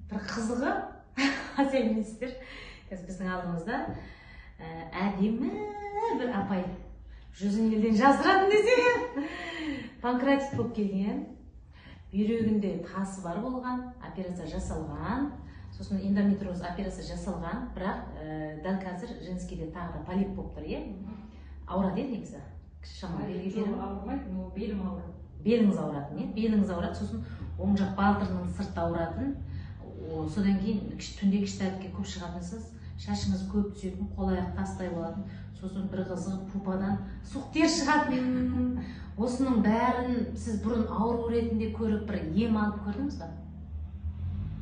бір қызығы сәлеметсіздер. Қазір біздің алдымызда әдемі бір апай жүзін елден жаздыратын десе панкратит болып келген, бүйрегінде тасы бар болған, операция жасалған, сосын эндометриоз операция жасалған, бірақ дәл қазір женскийде тағы да полип болып тұр, ауырады негізі. Ауырмайды, но белім ауырады. Беліңіз ауыратын, беліңіз ауырады, сосын оң жақ балтырының сырты ауыратын, содан кейін түнде кішітәрікке көп шығатынсыз, шашыңыз көп түсетін, қол аяқ тастай болатын, сосын бір қызығы пупадан суық тер шығатын. Осының бәрін сіз бұрын ауру ретінде көріп, бір ем алып көрдіңіз ба?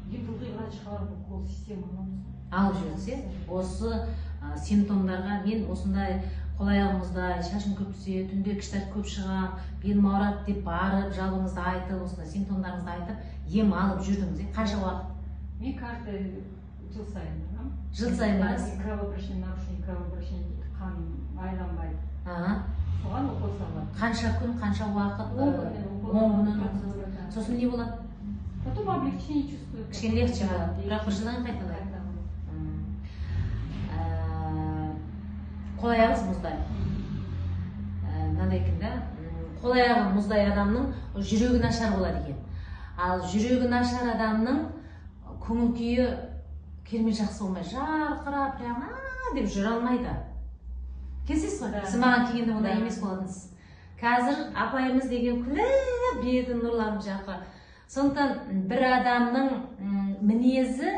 Ылғи врачқа барып, ол системаны алып жүрсе, осы симптомдарға мен осындай қол аяғымыздай, шашым көп түседі, түнде кішітәрік көп шығам, белім ауырады деп барып, жалобыңызды айтып, осындай симптомдарыңызды айтып, ем алып жүрдіңіз. Қанша уақыт? Мен каждый жыл сайын барамын. Жыл сайын барасыз? Кровообращение, нарушение кровообращения дейді, қан айланбайды. Соған укол салады. Қанша күн, қанша уақыт? 10 күн. Сосын не болады? Потом облегчение чувствую. Кішкене легче болады, бірақ бір жылдан қайталайды. Қол аяғыңыз мұздай. Мынандай екен да, қол аяғы мұздай адамның жүрегі нашар болады екен. Ал жүрегі нашар адамның көңіл күйі керемет жақсы болмай, жарқырап, прямо деп жүре алмайды. Келсіз ғой? Сіз маған келгенде ондай емес болатынсыз. Қазір апайымыз деген күліп, беті нұрланып жақы. Сондықтан бір адамның мінезі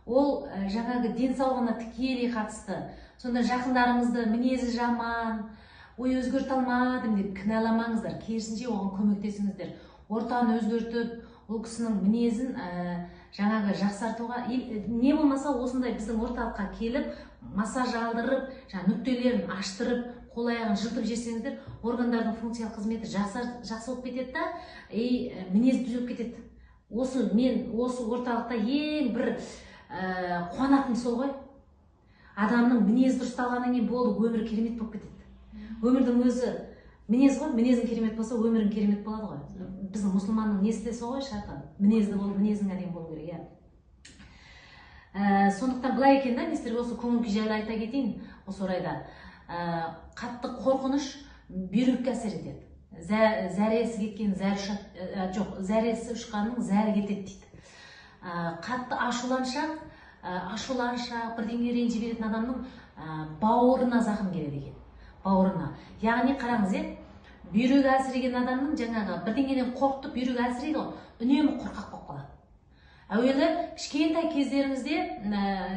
ол жаңағы денсаулығына тікелей қатысты. Сонда жақындарыңызды мінезі жаман, ой өзгерте алмадым деп кінәламаңыздар, керісінше оған көмектесіңіздер. Ортаны өзгертіп, ол кісінің мінезін жаңағы жақсартуға, не болмаса осындай біздің орталыққа келіп, массаж алдырып, нүктелерін аштырып, қол аяғын жылтып жесеңіздер, органдардың функциялық қызметі жақсы болып кетеді да, мінез түзеп кетеді. Мен осы орталықта ең бір қуанатыным сол ғой. Адамның мінезі дұрысталғаннан кейін болды, өмірі керемет болып кетеді. Өмірдің өзі мінез ғой, мінезің керемет болса, өмірің керемет болады ғой. Біздің мұсылманның несі де сол ғой шарты. Мінезді бол, мінезің әдемі болу керек, сондықтан былай екен да, мен сіздерге осы көңіл күй жайлы айта кетейін осы орайда. Қатты қорқыныш бүйрекке әсер етеді. Зәресі кеткен зәресі ұшқанның зәрі кетеді дейді. Қатты ашуланшақ, бірдеңе ренжи беретін адамның бауырына зақым келеді екен. Бауырына. Яғни қараңыз, бүйрегі әлсіреген адамның жаңағы бірдеңеден қорқытып бүйрегі әлсірейді ғой, үнемі қорқақ болып қалады. Әуелі кішкентай кездеріңізде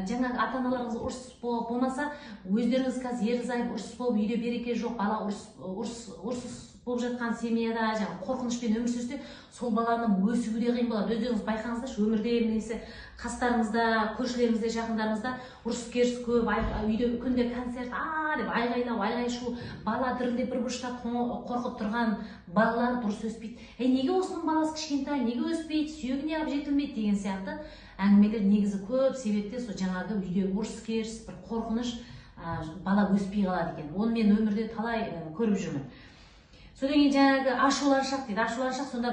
жаңағы ата-аналарыңыз ұрыс болмаса, өздеріңіз қазір ерлі-зайып ұрыс болып, үйде береке жоқ, бала ұрыс болып жатқан семьяда қорқынышпен өмір сүрсе, сол баланың өсуі де қиын болады. Өздеріңіз байқаңыздаршы, өмірде немесе қастарыңызда, көршілеріңізде, жақындарыңызда ұрыс керіс көп, үйде күнде концерт деп айғайлау, айғай-шу, бала дірілдеп бір бұрышта қорқып тұрған балалар дұрыс өспейді. Неге осының баласы кішкентай, неге өспейді, сүйегіне алып жетілмейді деген сияқты әңгімелер негізі көп себепте сол жаңағы үйде ұрыс керіс, бір қорқыныш, бала өспей қалады екен. Оны мен өмірде талай көріп жүрмін. Содан кейін жаңағы ашуланшақ дейді. Ашуланшақ сонда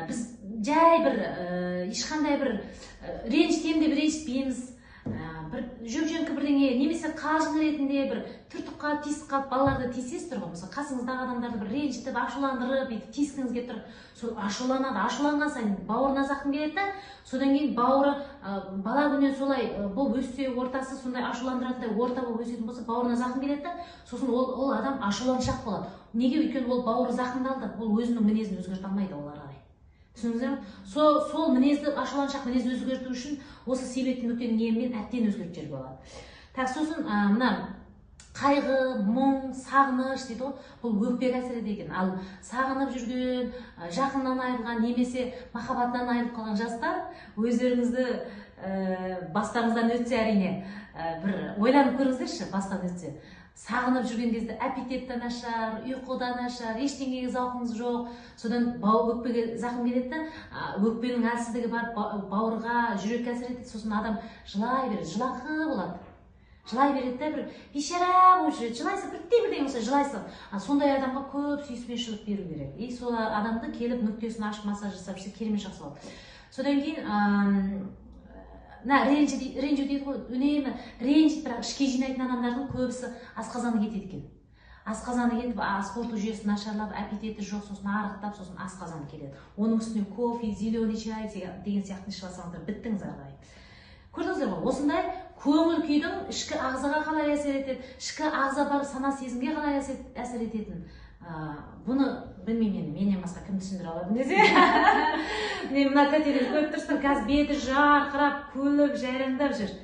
біз жай ешқандай ренжітем деп ренжітпейміз. Жөп-жөңкі бірдеңе, немесе қалжың ретінде түртіп қалып, тиісіп қалып, балаларды тиісесіз тұр ғой. Мысалы, қасыңыздағы адамдарды ренжітіп, ашуландырып, тиіскіңіз келіп тұр. Сол ашуланады, ашуланған сайын бауырына зақым келеді, содан кейін бауыры бала күннен солай болып өссе, ортасы сондай ашуландыратындай орта болып өсетін болса, бауырына зақым келеді, сосын ол адам ашуланшақ болады. Неге? Өйткені ол бауыры зақымдалды, ол өзінің мінезін өзгерте алмайды оларға қарай. Түсіндіңіздер ме? Сол мінезді, ашуланшақ мінезді өзгерту үшін осы себепті нүктенің емімен әттен өзгертіп жіберуге болады. Сосын мына қайғы, мұң, сағыныш дейді ғой, бұл өкпеге әсер етеді екен. Ал сағынып жүрген, жақыннан айырылған, немесе махаббатынан айырылып қалған жастар, өздеріңізді бастарыңыздан өтсе, әрине, бір ойланып көріңіздерші, бастан өтсе. Сағынып жүрген кезде аппетит та нашар, ұйқы да нашар, ештеңеге зауқыңыз жоқ. Содан өкпеге зақым келеді, өкпенің әлсіздігі бар, бауырға, жүрекке әсер етеді. Сосын адам жылай береді, жылақы болады. Жылай береді де, бір бейшара болып жүреді, жылайса, бірдеңе болса жылайса. Сондай адамға көп сүйіспеншілік беру керек. Сол адамды келіп нүктесін ашып массаж жасап жүрсе керемет жақсы болады. Содан кейін ренжу дейді ғой, үнемі ренжіп, бірақ ішке жинайтын адамдардың көбісі асқазаны кетеді екен. Асқазаны кетіп, ас қорыту жүйесі нашарлап, аппетиті жоқ, сосын арықтап, сосын асқазаны келеді. Оның үстіне кофе, зеленый чай деген сияқты ішіп алсаңыздар, біттіңіз ары қарай. Көрдіңіздер ғой, осындай көңіл күйдің ішкі ағзаға қалай әсер етеді, ішкі ағза бар сана сезімге қалай әсер ететін. Бұны білмеймін, менен басқа кім түсіндіре алады десе. Мен мына тәтеден көріп тұрсам, қазір беті жарқырап, күліп, жайраңдап жүр.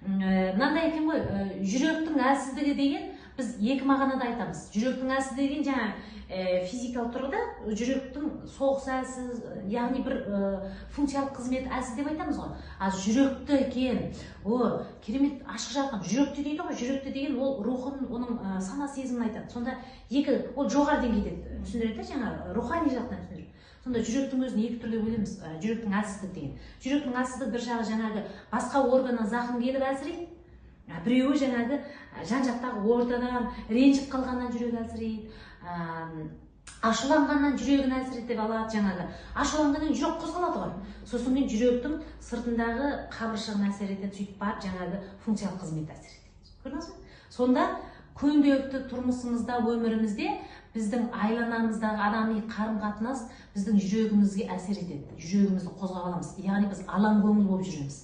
Мынандай екен ғой, жүректің әлсіздігі деген біз екі мағынада айтамыз. Жүректің әлсіздігі деген жаңа физикалық тұрғыда жүректің соғыс әлсіз, яғни бір функциялық қызмет әлсіз деп айтамыз ғой. Ал жүректі екен, о, керемет ашық жарқын. Жүректі дейді ғой, жүректі деген ол рухын, оның сана сезімін айтады. Сонда екі, ол жоғары деңгейде түсіндіреді, жаңа рухани жақтан түсіндіреді. Сонда жүректің өзін екі түрде бөлеміз, жүректің әлсіздігі деген. Жүректің әлсіздігі бір жағы жаңағы басқа органнан зақым келіп әлсірейді. Біреуі жаңағы жан-жақтағы ортадан ренжіп қалғаннан жүрегі әлсірейді, ашуланғаннан жүрегін әлсірейді деп алады, жаңағы ашуланғаннан жүрек қозғалады ғой. Сосын мен жүректің сыртындағы қабыршағына әсер етеді, сөйтіп барып жаңағы функциялық қызмет әсер етеді. Көрдіңіз бе? Сонда күнделікті тұрмысымызда, өмірімізде біздің айланамыздағы адами қарым-қатынас біздің жүрегімізге әсер етеді. Жүрегімізді қозғап аламыз. Яғни біз алаң көңіл болып жүреміз.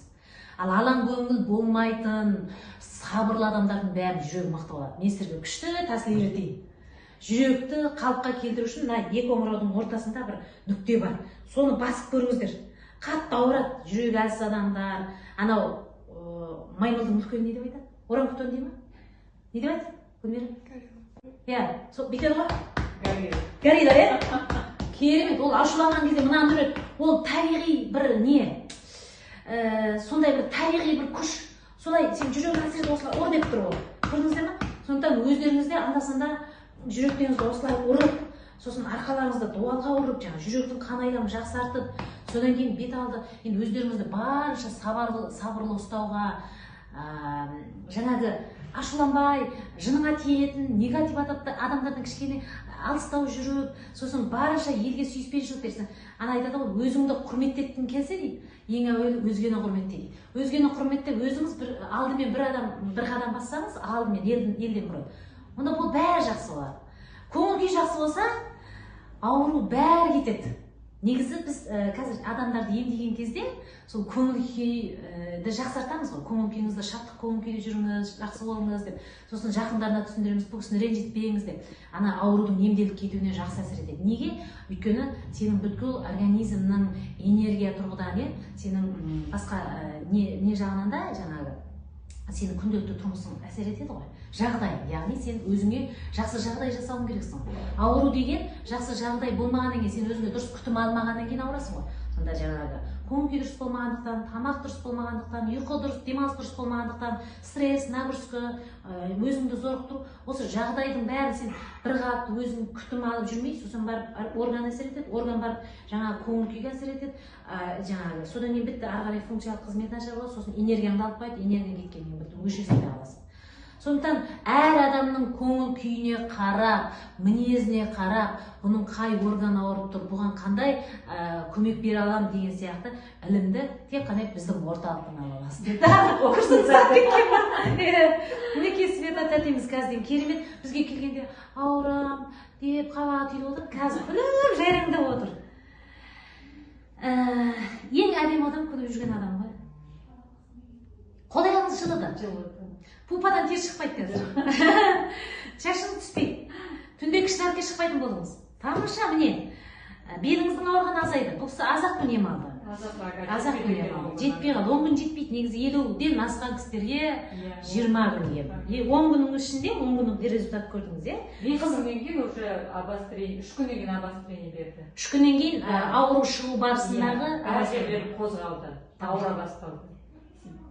Ал алаң көңіл болмайтын сабырлы адамдардың бәрі жүрегі мықты болады. Мен сіздерге күшті тәсіл үйретейін. Жүректі қалыпқа келтіру үшін мына екі омыраудың ортасында бір нүкте бар. Соны басып көріңіздер. Қатты ауырады жүрегі әлсіз адамдар. Анау маймылдың үлкені не деп айтады? Орангутан дей ма? Не деп айтады? Гүлмира? Иә, бүйтеді ғой? Гарида, иә? Керемет, ол ашуланған кезде мынаны жүреді. Ол табиғи бір не? Сондай бір табиғи бір күш. Солай сен жүрегің әсіреді осылай ұр деп тұр ол. Көрдіңіздер ме? Сондықтан өздеріңізде анда-санда жүректеріңізді осылай ұрып, сосын арқаларыңызды дуалға ұрып, жаңа жүректің қан айламын жақсартып, содан кейін бет алды. Енді өздеріңізді барынша сабырлы ұстауға, жаңағы ашуланбай, жыныңа тиетін негатив адамдардың кішкене алыстау жүріп, сосын барынша елге сүйіспеншілік берсең. Ана айтады ғой, өзіңді құрметтеткің келсе дейді, ең әуелі өзгені құрметте дейді. Өзгені құрметте өзіңіз алдымен бір қадам бассаңыз, алдымен елден бұрын. Онда бұл бәрі жақсы болады. Көңіл күй жақсы болса, ауру бәрі кетеді. Негізі біз қазір адамдарды емдеген кезде сол көңіл күйді жақсартамыз ғой. Көңіл күйіңізді шаттық көңіл күйде жүріңіз, жақсы болыңыз деп. Сосын жақындарына түсіндіреміз, бұл кісіні ренжітпеңіз деп. Ана аурудың емделіп кетуіне жақсы әсер етеді. Неге? Өйткені сенің бүткіл организмнің энергия тұрғыдан, сенің басқа не жағынан да жаңағы сенің күнделікті тұрмысың әсер етеді ғой. Жағдай, яғни сен өзіңе жақсы жағдай жасауың керексің. Ауру деген жақсы жағдай болмағаннан кейін, сен өзіңе дұрыс күтім алмағаннан кейін ауырасың ғой. Сонда жаңағы көңіл күй дұрыс болмағандықтан, тамақ дұрыс болмағандықтан, ұйқы дұрыс, демалыс дұрыс болмағандықтан, стресс, нагрузка, өзіңді зорықтыру, осы жағдайдың бәрін сен бір қалыпты өзің күтім алып жүрмей, сосын барып орган әсер етеді, орган барып жаңағы көңіл күйге әсер етеді, жаңағы содан кейін бітті, ары қарай функциялық қызмет нашар болады, сосын энергияңды алып қойды, энергия кеткеннен кейін бітті, өшірсің де қаласың. Сондықтан әр адамның көңіл күйіне қарап, мінезіне қарап, бұның қай орган ауырып тұр, бұған қандай көмек бере аламын деген сияқты ілімді тек қана біздің орталықтан ала аласыз деді. Мінекей Света тәтеміз қазір керемет, бізге келгенде ауырам деп қабағы түйіліп отыр, қазір күліп жайраңдап отыр. Ең әдемі адам күліп жүрген адам ғой. Қол-аяғыңыз жылыды. Пупадан тер шықпайды қазір. Шашың түспейді. Түнде кіші шықпайтын болдыңыз. Тамаша, міне. Беліңіздің ауырғаны азайды. Бұл кісі аз-ақ күн ем алды. Аз-ақ күн ем алды. Жетпей қалды. 10 күн жетпейді. Негізі 50-ден асқан кісілерге 20 күн ем. 10 күннің ішінде 10 күннің результат көрдіңіз, е? 5 күннен кейін уже обострение, 3 күннен кейін обострение берді. 3 күннен кейін ауру шығу барысындағы жерлері қозғалды, ауыра басталды.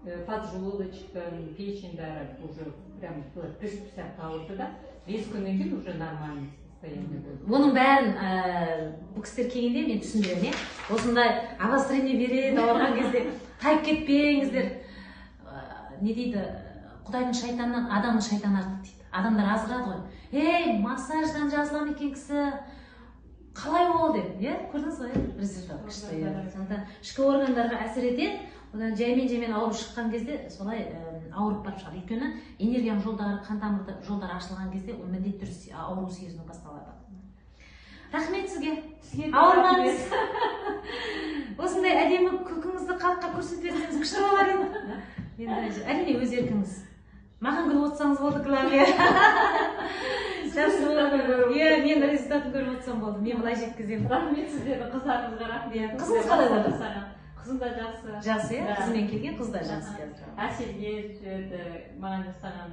Поджелудочком, печень бәрі уже прям приступ сияқты ауырды да, 5 күннен кейін уже нормальный состояние болды. Оның бәрін бұл кісілер келгенде мен түсіндіремін, осындай обострение береді, ауырған кезде тайып кетпеңіздер. Не дейді, Құдайдың шайтаннан адамның шайтаны артық дейді. Адамдар азғырады ғой. Ей, массаждан жазылам екен кісі, қалай ол деп, көрдіңіз ғой, результат күшті. Ішкі органдарға әсер етеді, одан жаймен ауырып шыққан кезде солай ауырып барып шығады. Өйткені энергияның жолдары, қан тамыр жолдары ашылған кезде ол міндетті түрде ауру сезіну басталады. Рахмет сізге. Ауырмаңыз. Осындай әдемі күлкіңізді халыққа көрсетіп берсеңіз күшті болар еді. Енді әрине өз еркіңіз. Маған күліп отырсаңыз болды, Клавдия. Жақсы болды. Иә, мен результатын көріп отырсам болды. Мен былай жеткіземін. Рахмет сіздерді, қыздарыңызға рахмет. Қызыңыз қалай болды? Қызым да жақсы. Жақсы, иә? Қызымен келген, қыз да жақсы қазір. Әселге маған жасаған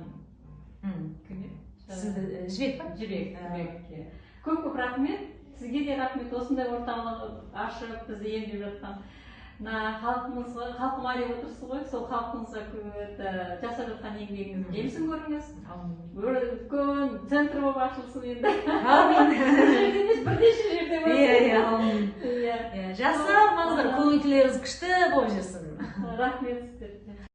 күні. Сізді жібек па? Жібекке. Көп рахмет. Сізге де рахмет. Осындай орталық ашып, бізді емдеп жатқан халқыма деп отырсыз ғой, сол халқыңызға жасап жатқан еңбегіңіздің жемісін көріңіз. Үлкен центр болып ашылсын енді. Аумин. Бірнеше жерде бар. Иә, аумин. Жақсы, көңіл күйлеріңіз күшті болып жүрсін. Рахмет сіздерге.